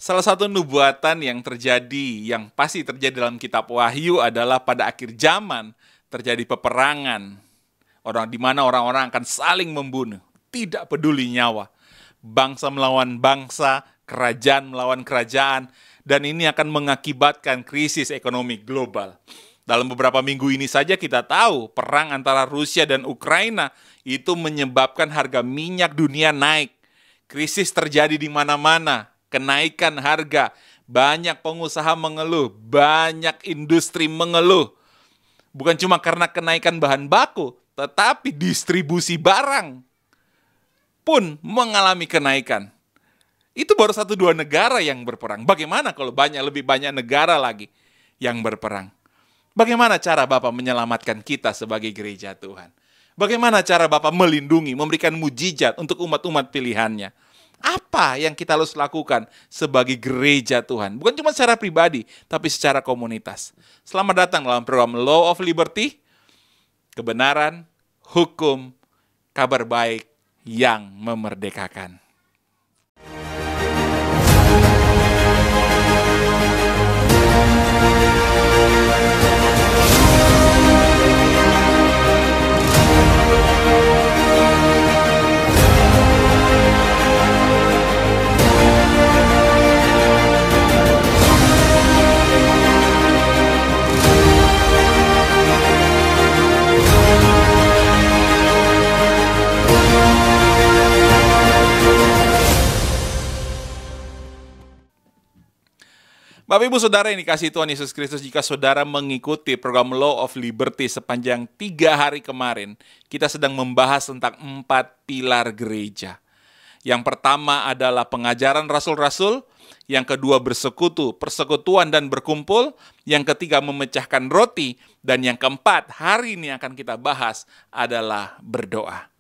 Salah satu nubuatan yang terjadi, yang pasti terjadi dalam kitab Wahyu adalah pada akhir zaman terjadi peperangan. Di mana orang-orang akan saling membunuh, tidak peduli nyawa. Bangsa melawan bangsa, kerajaan melawan kerajaan, dan ini akan mengakibatkan krisis ekonomi global. Dalam beberapa minggu ini saja kita tahu perang antara Rusia dan Ukraina itu menyebabkan harga minyak dunia naik. Krisis terjadi di mana-mana, kenaikan harga, banyak pengusaha mengeluh, banyak industri mengeluh. Bukan cuma karena kenaikan bahan baku, tetapi distribusi barang pun mengalami kenaikan. Itu baru 1-2 negara yang berperang. Bagaimana kalau lebih banyak negara lagi yang berperang? Bagaimana cara Bapak menyelamatkan kita sebagai gereja Tuhan? Bagaimana cara Bapak melindungi, memberikan mujizat untuk umat-umat pilihannya? Apa yang kita harus lakukan sebagai gereja Tuhan? Bukan cuma secara pribadi, tapi secara komunitas. Selamat datang dalam program Law of Liberty, kebenaran, hukum, kabar baik yang memerdekakan. Bapak Ibu Saudara yang dikasihi Tuhan Yesus Kristus, jika saudara mengikuti program Law of Liberty sepanjang 3 hari kemarin, kita sedang membahas tentang 4 pilar gereja. Yang pertama adalah pengajaran rasul-rasul, yang kedua bersekutu, persekutuan dan berkumpul, yang ketiga memecahkan roti, dan yang keempat hari ini akan kita bahas adalah berdoa.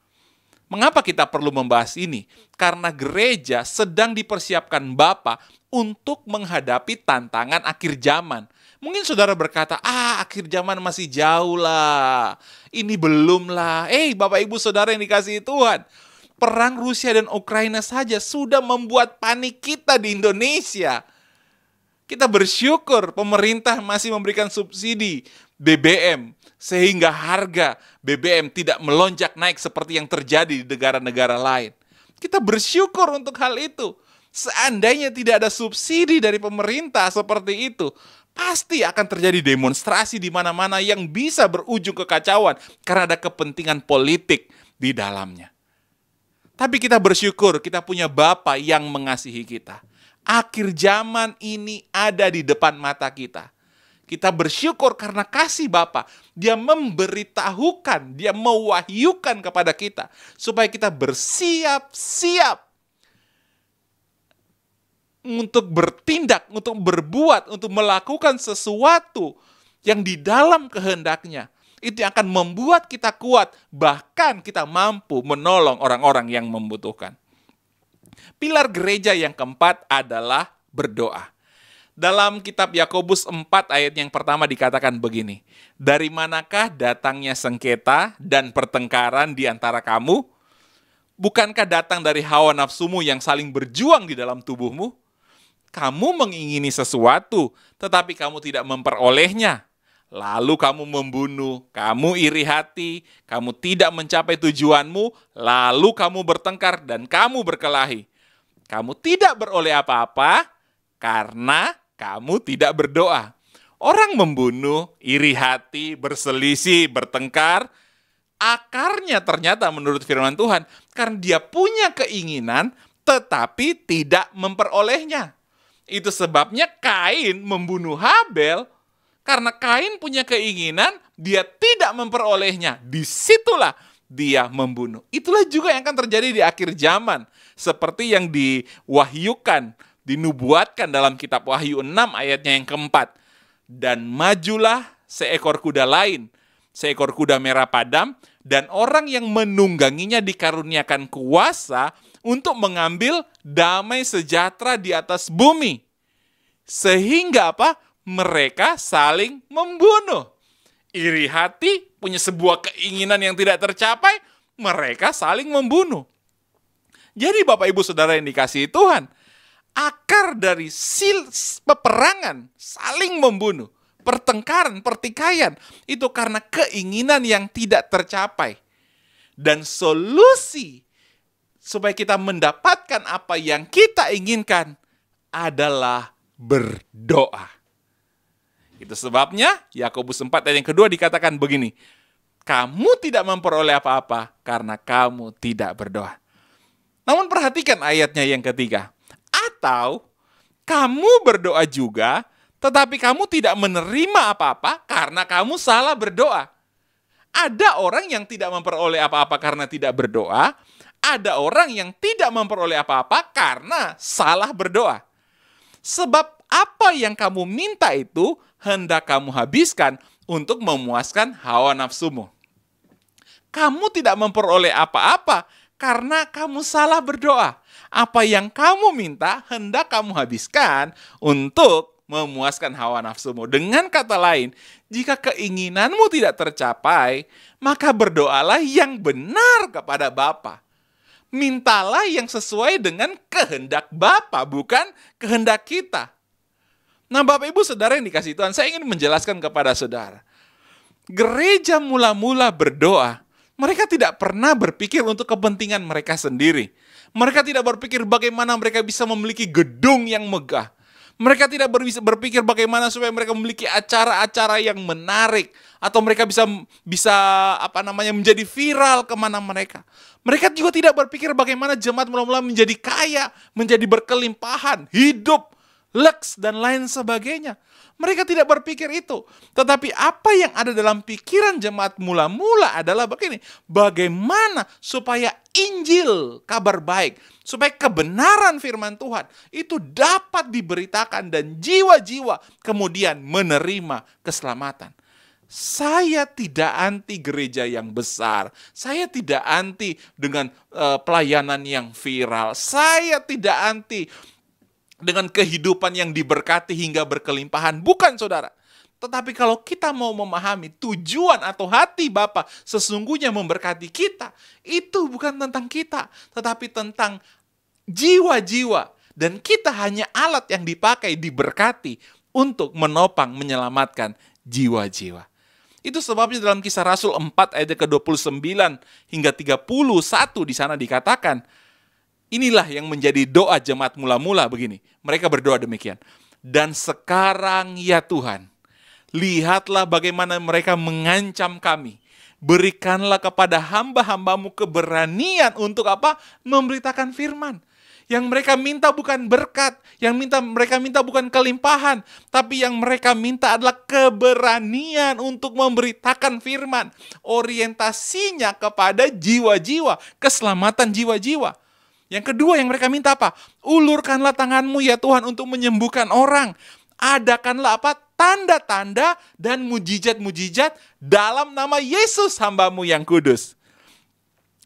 Mengapa kita perlu membahas ini? Karena gereja sedang dipersiapkan Bapa untuk menghadapi tantangan akhir zaman. Mungkin saudara berkata, akhir zaman masih jauh lah. Ini belum lah. Bapak Ibu Saudara yang dikasihi Tuhan. Perang Rusia dan Ukraina saja sudah membuat panik kita di Indonesia. Kita bersyukur pemerintah masih memberikan subsidi BBM, sehingga harga BBM tidak melonjak naik seperti yang terjadi di negara-negara lain. Kita bersyukur untuk hal itu. Seandainya tidak ada subsidi dari pemerintah seperti itu, pasti akan terjadi demonstrasi di mana-mana yang bisa berujung kekacauan karena ada kepentingan politik di dalamnya. Tapi kita bersyukur kita punya Bapa yang mengasihi kita. Akhir zaman ini ada di depan mata kita. Kita bersyukur karena kasih Bapa. Dia memberitahukan, dia mewahyukan kepada kita supaya kita bersiap-siap untuk bertindak, untuk berbuat, untuk melakukan sesuatu yang di dalam kehendaknya. Itu yang akan membuat kita kuat, bahkan kita mampu menolong orang-orang yang membutuhkan. Pilar gereja yang keempat adalah berdoa. Dalam kitab Yakobus 4 ayat yang pertama dikatakan begini, dari manakah datangnya sengketa dan pertengkaran di antara kamu? Bukankah datang dari hawa nafsumu yang saling berjuang di dalam tubuhmu? Kamu mengingini sesuatu, tetapi kamu tidak memperolehnya. Lalu kamu membunuh, kamu iri hati, kamu tidak mencapai tujuanmu, lalu kamu bertengkar dan kamu berkelahi. Kamu tidak beroleh apa-apa karena kamu tidak berdoa. Orang membunuh, iri hati, berselisih, bertengkar, akarnya ternyata menurut firman Tuhan, karena dia punya keinginan tetapi tidak memperolehnya. Itu sebabnya Kain membunuh Habel, karena Kain punya keinginan, dia tidak memperolehnya. Disitulah dia membunuh. Itulah juga yang akan terjadi di akhir zaman. Seperti yang diwahyukan, dinubuatkan dalam kitab Wahyu 6 ayatnya yang keempat. Dan majulah seekor kuda lain, seekor kuda merah padam, dan orang yang menungganginya dikaruniakan kuasa untuk mengambil damai sejahtera di atas bumi. Sehingga apa? Mereka saling membunuh. Iri hati, punya sebuah keinginan yang tidak tercapai, mereka saling membunuh. Jadi Bapak Ibu Saudara yang dikasihi Tuhan, Akar dari peperangan, saling membunuh, pertengkaran, pertikaian, itu karena keinginan yang tidak tercapai. Dan solusi supaya kita mendapatkan apa yang kita inginkan adalah berdoa. Itu sebabnya Yakobus 4 ayat yang kedua dikatakan begini, kamu tidak memperoleh apa-apa karena kamu tidak berdoa. Namun perhatikan ayatnya yang ketiga. Atau kamu berdoa juga, tetapi kamu tidak menerima apa-apa karena kamu salah berdoa. Ada orang yang tidak memperoleh apa-apa karena tidak berdoa. Ada orang yang tidak memperoleh apa-apa karena salah berdoa. Sebab apa yang kamu minta itu hendak kamu habiskan untuk memuaskan hawa nafsumu. Kamu tidak memperoleh apa-apa karena kamu salah berdoa. Apa yang kamu minta hendak kamu habiskan untuk memuaskan hawa nafsumu. Dengan kata lain, jika keinginanmu tidak tercapai, maka berdoalah yang benar kepada Bapa. Mintalah yang sesuai dengan kehendak Bapa, bukan kehendak kita. Nah, Bapak Ibu Saudara yang dikasihi Tuhan, saya ingin menjelaskan kepada saudara. Gereja mula-mula berdoa, mereka tidak pernah berpikir untuk kepentingan mereka sendiri. Mereka tidak berpikir bagaimana mereka bisa memiliki gedung yang megah. Mereka tidak berpikir bagaimana supaya mereka memiliki acara-acara yang menarik. Atau mereka bisa menjadi viral kemana mereka. Mereka juga tidak berpikir bagaimana jemaat mula-mula menjadi kaya, menjadi berkelimpahan, hidup, leks, dan lain sebagainya. Mereka tidak berpikir itu. Tetapi apa yang ada dalam pikiran jemaat mula-mula adalah begini. Bagaimana supaya Injil, kabar baik, supaya kebenaran firman Tuhan itu dapat diberitakan dan jiwa-jiwa kemudian menerima keselamatan. Saya tidak anti gereja yang besar. Saya tidak anti dengan pelayanan yang viral. Saya tidak anti dengan kehidupan yang diberkati hingga berkelimpahan. Bukan, saudara. Tetapi kalau kita mau memahami tujuan atau hati Bapa sesungguhnya memberkati kita, itu bukan tentang kita, tetapi tentang jiwa-jiwa. Dan kita hanya alat yang dipakai, diberkati untuk menopang, menyelamatkan jiwa-jiwa. Itu sebabnya dalam Kisah Rasul 4 ayat ke-29 hingga 31 di sana dikatakan, inilah yang menjadi doa jemaat mula-mula begini. Mereka berdoa demikian. Dan sekarang ya Tuhan, lihatlah bagaimana mereka mengancam kami. Berikanlah kepada hamba-hambamu keberanian untuk apa? Memberitakan firman. Yang mereka minta bukan berkat, mereka minta bukan kelimpahan, tapi yang mereka minta adalah keberanian untuk memberitakan firman. Orientasinya kepada jiwa-jiwa, keselamatan jiwa-jiwa. Yang kedua yang mereka minta apa? Ulurkanlah tanganmu ya Tuhan untuk menyembuhkan orang. Adakanlah apa? Tanda-tanda dan mujizat-mujizat dalam nama Yesus hambamu yang kudus.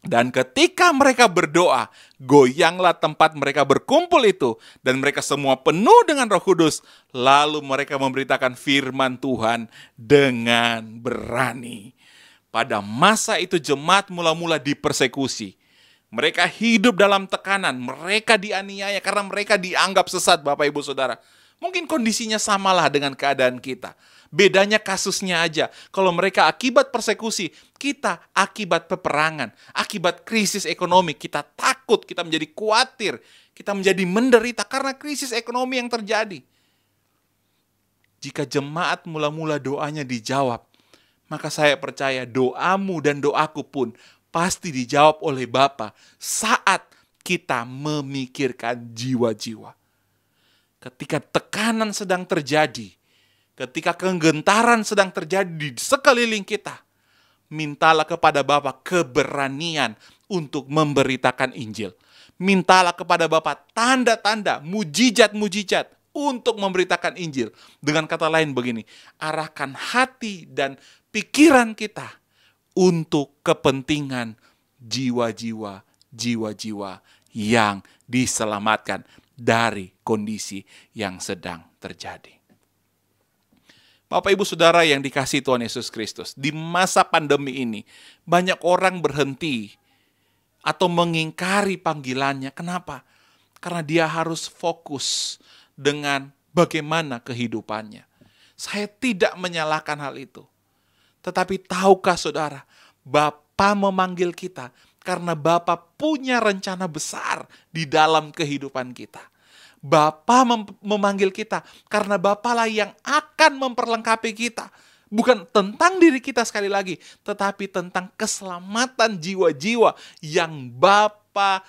Dan ketika mereka berdoa, goyanglah tempat mereka berkumpul itu. Dan mereka semua penuh dengan Roh Kudus. Lalu mereka memberitakan firman Tuhan dengan berani. Pada masa itu jemaat mula-mula dipersekusi. Mereka hidup dalam tekanan, mereka dianiaya karena mereka dianggap sesat, Bapak Ibu Saudara. Mungkin kondisinya samalah dengan keadaan kita. Bedanya kasusnya aja. Kalau mereka akibat persekusi, kita akibat peperangan, akibat krisis ekonomi, kita takut, kita menjadi khawatir, kita menjadi menderita karena krisis ekonomi yang terjadi. Jika jemaat mula-mula doanya dijawab, maka saya percaya doamu dan doaku pun pasti dijawab oleh Bapa saat kita memikirkan jiwa-jiwa. Ketika tekanan sedang terjadi, ketika kegentaran sedang terjadi di sekeliling kita, mintalah kepada Bapa keberanian untuk memberitakan Injil. Mintalah kepada Bapa tanda-tanda, mujizat-mujizat untuk memberitakan Injil. Dengan kata lain begini, arahkan hati dan pikiran kita untuk kepentingan jiwa-jiwa yang diselamatkan dari kondisi yang sedang terjadi. Bapak Ibu Saudara yang dikasihi Tuhan Yesus Kristus, di masa pandemi ini banyak orang berhenti atau mengingkari panggilannya. Kenapa? Karena dia harus fokus dengan bagaimana kehidupannya. Saya tidak menyalahkan hal itu. Tetapi tahukah saudara, Bapa memanggil kita karena Bapa punya rencana besar di dalam kehidupan kita. Bapa memanggil kita karena Bapalah yang akan memperlengkapi kita. Bukan tentang diri kita sekali lagi, tetapi tentang keselamatan jiwa-jiwa yang Bapa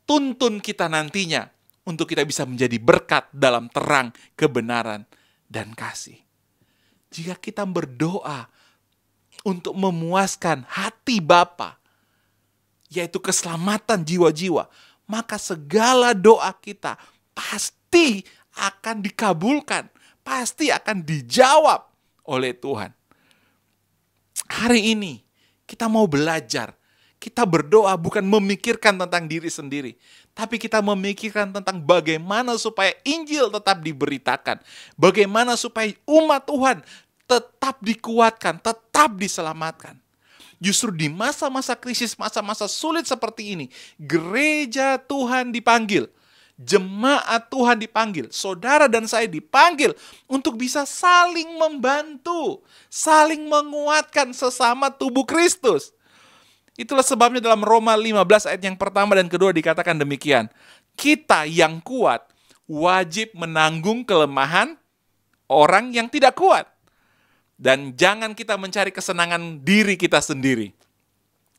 tuntun kita nantinya untuk kita bisa menjadi berkat dalam terang, kebenaran, dan kasih. Jika kita berdoa untuk memuaskan hati Bapa, yaitu keselamatan jiwa-jiwa, maka segala doa kita pasti akan dikabulkan, pasti akan dijawab oleh Tuhan. Hari ini kita mau belajar. Kita berdoa bukan memikirkan tentang diri sendiri, tapi kita memikirkan tentang bagaimana supaya Injil tetap diberitakan, bagaimana supaya umat Tuhan tetap dikuatkan, tetap diselamatkan. Justru di masa-masa krisis, masa-masa sulit seperti ini, gereja Tuhan dipanggil, jemaat Tuhan dipanggil, saudara dan saya dipanggil untuk bisa saling membantu, saling menguatkan sesama tubuh Kristus. Itulah sebabnya dalam Roma 15 ayat yang pertama dan kedua dikatakan demikian. Kita yang kuat wajib menanggung kelemahan orang yang tidak kuat. Dan jangan kita mencari kesenangan diri kita sendiri.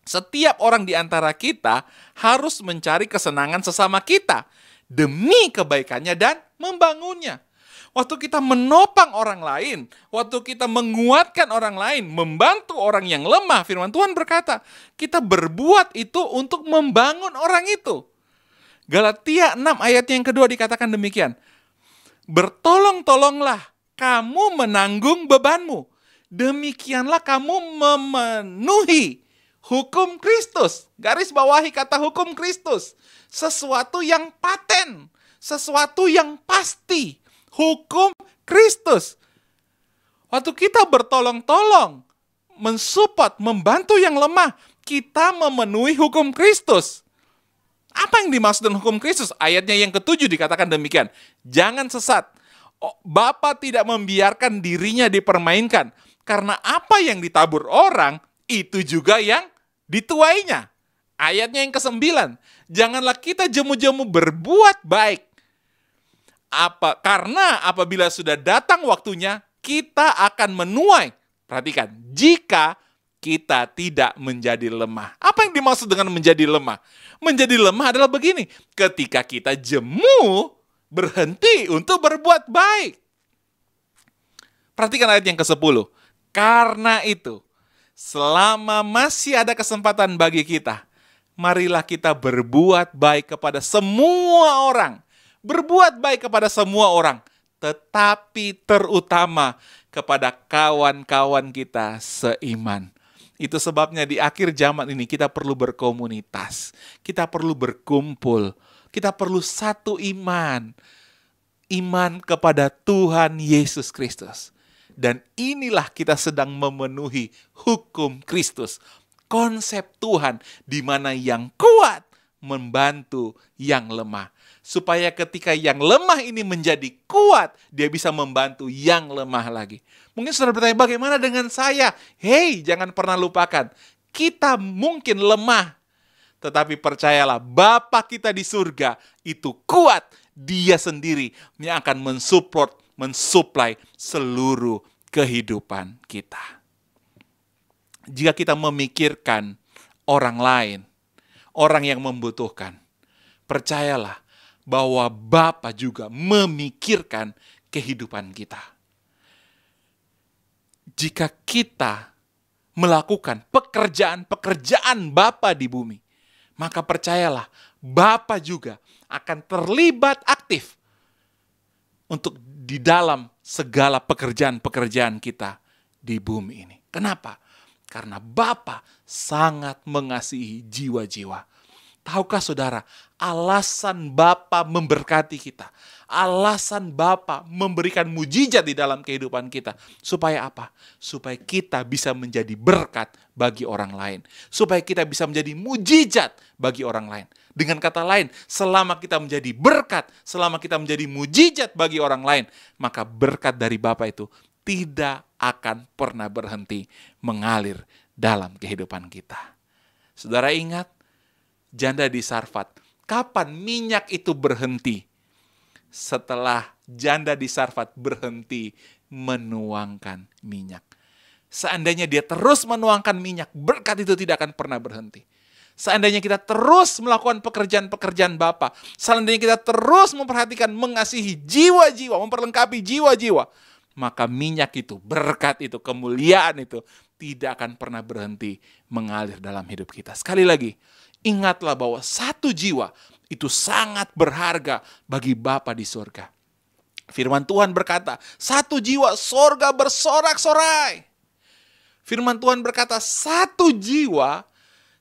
Setiap orang di antara kita harus mencari kesenangan sesama kita demi kebaikannya dan membangunnya. Waktu kita menopang orang lain, waktu kita menguatkan orang lain, membantu orang yang lemah, firman Tuhan berkata, kita berbuat itu untuk membangun orang itu. Galatia 6 ayat yang kedua dikatakan demikian. Bertolong-tolonglah kamu menanggung bebanmu. Demikianlah kamu memenuhi hukum Kristus. Garis bawahi kata hukum Kristus. Sesuatu yang paten, sesuatu yang pasti. Hukum Kristus. Waktu kita bertolong-tolong, mensupport, membantu yang lemah, kita memenuhi hukum Kristus. Apa yang dimaksud dengan hukum Kristus? Ayatnya yang ke-7 dikatakan demikian. Jangan sesat. Bapa tidak membiarkan dirinya dipermainkan. Karena apa yang ditabur orang, itu juga yang dituainya. Ayatnya yang ke-9. Janganlah kita jemu-jemu berbuat baik. Karena apabila sudah datang waktunya, kita akan menuai. Perhatikan, jika kita tidak menjadi lemah. Apa yang dimaksud dengan menjadi lemah? Menjadi lemah adalah begini, ketika kita jemu, berhenti untuk berbuat baik. Perhatikan ayat yang ke-10. Karena itu, selama masih ada kesempatan bagi kita, marilah kita berbuat baik kepada semua orang. Berbuat baik kepada semua orang, tetapi terutama kepada kawan-kawan kita seiman. Itu sebabnya di akhir zaman ini kita perlu berkomunitas, kita perlu berkumpul, kita perlu satu iman. Iman kepada Tuhan Yesus Kristus. Dan inilah kita sedang memenuhi hukum Kristus. Konsep Tuhan di mana yang kuat membantu yang lemah. Supaya ketika yang lemah ini menjadi kuat, dia bisa membantu yang lemah lagi. Mungkin saudara bertanya, bagaimana dengan saya? Hei, jangan pernah lupakan. Kita mungkin lemah. Tetapi percayalah, Bapa kita di surga itu kuat. Dia sendiri yang akan mensuplai seluruh kehidupan kita. Jika kita memikirkan orang lain, orang yang membutuhkan, percayalah, bahwa Bapa juga memikirkan kehidupan kita. Jika kita melakukan pekerjaan Bapa di bumi, maka percayalah, Bapa juga akan terlibat aktif untuk di dalam segala pekerjaan-pekerjaan kita di bumi ini. Kenapa? Karena Bapa sangat mengasihi jiwa-jiwa. Tahukah saudara, alasan Bapa memberkati kita, alasan Bapa memberikan mujizat di dalam kehidupan kita, supaya apa? Supaya kita bisa menjadi berkat bagi orang lain, supaya kita bisa menjadi mujizat bagi orang lain. Dengan kata lain, selama kita menjadi berkat, selama kita menjadi mujizat bagi orang lain, maka berkat dari Bapa itu tidak akan pernah berhenti mengalir dalam kehidupan kita. Saudara ingat, janda di Sarfat, kapan minyak itu berhenti? Setelah janda di Sarfat berhenti menuangkan minyak. Seandainya dia terus menuangkan minyak, berkat itu tidak akan pernah berhenti. Seandainya kita terus melakukan pekerjaan-pekerjaan Bapa, seandainya kita terus memperhatikan, mengasihi jiwa-jiwa, memperlengkapi jiwa-jiwa, maka minyak itu, berkat itu, kemuliaan itu tidak akan pernah berhenti mengalir dalam hidup kita. Sekali lagi, ingatlah bahwa satu jiwa itu sangat berharga bagi Bapa di surga. Firman Tuhan berkata, satu jiwa surga bersorak-sorai. Firman Tuhan berkata, satu jiwa,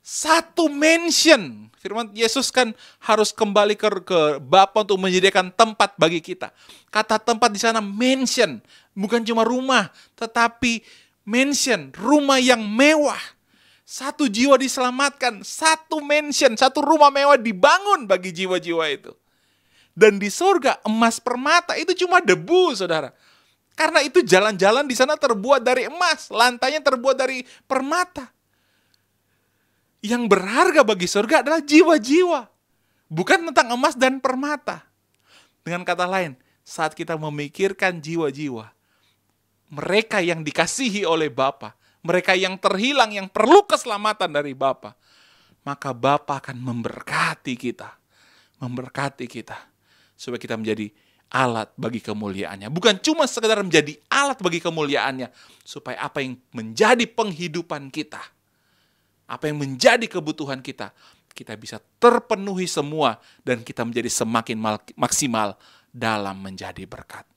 satu mansion. Firman Yesus kan harus kembali ke Bapa untuk menyediakan tempat bagi kita. Kata tempat di sana mansion, bukan cuma rumah, tetapi mansion, rumah yang mewah. Satu jiwa diselamatkan, satu mansion, satu rumah mewah dibangun bagi jiwa-jiwa itu. Dan di surga, emas permata itu cuma debu, saudara. Karena itu jalan-jalan di sana terbuat dari emas, lantainya terbuat dari permata. Yang berharga bagi surga adalah jiwa-jiwa, bukan tentang emas dan permata. Dengan kata lain, saat kita memikirkan jiwa-jiwa, mereka yang dikasihi oleh Bapa, mereka yang terhilang, yang perlu keselamatan dari Bapa, maka Bapa akan memberkati kita, supaya kita menjadi alat bagi kemuliaannya. Bukan cuma sekedar menjadi alat bagi kemuliaannya, supaya apa yang menjadi penghidupan kita, apa yang menjadi kebutuhan kita, kita bisa terpenuhi semua, dan kita menjadi semakin maksimal dalam menjadi berkat.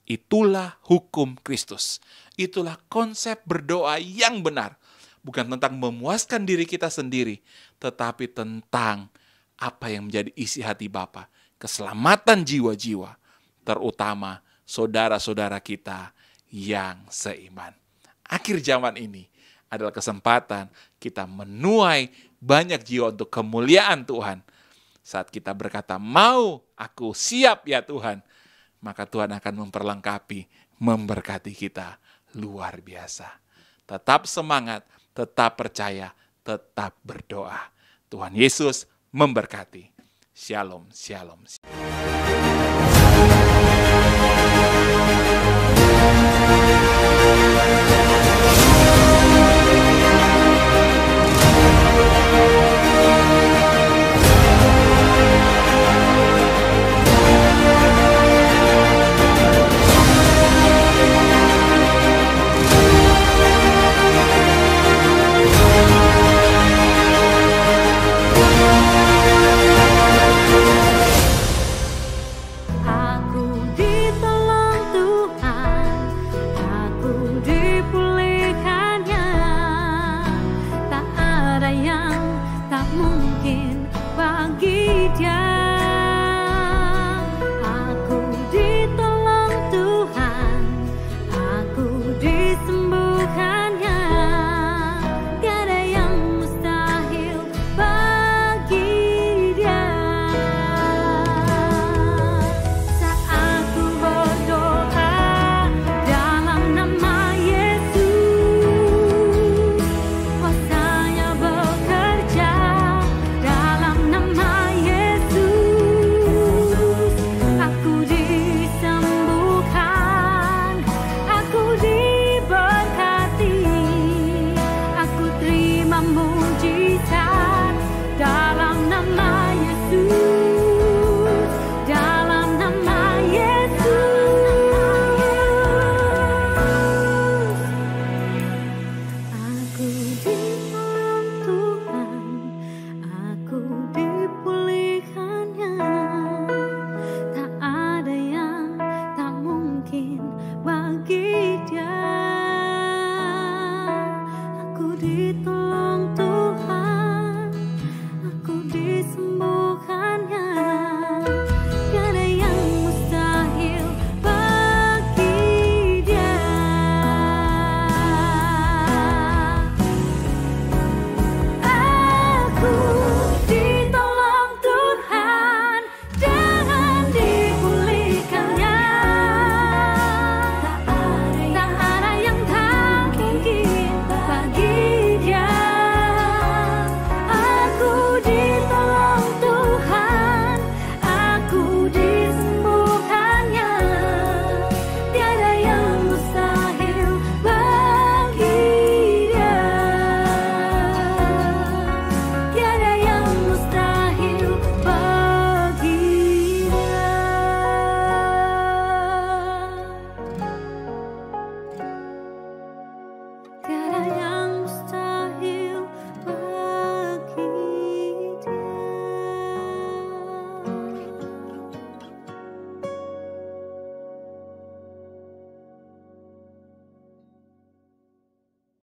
Itulah hukum Kristus. Itulah konsep berdoa yang benar. Bukan tentang memuaskan diri kita sendiri, tetapi tentang apa yang menjadi isi hati Bapa. Keselamatan jiwa-jiwa, terutama saudara-saudara kita yang seiman. Akhir zaman ini adalah kesempatan kita menuai banyak jiwa untuk kemuliaan Tuhan. Saat kita berkata, mau, aku siap ya Tuhan, maka Tuhan akan memperlengkapi, memberkati kita luar biasa. Tetap semangat, tetap percaya, tetap berdoa. Tuhan Yesus memberkati. Shalom, shalom. Bagi dia, aku ditolong.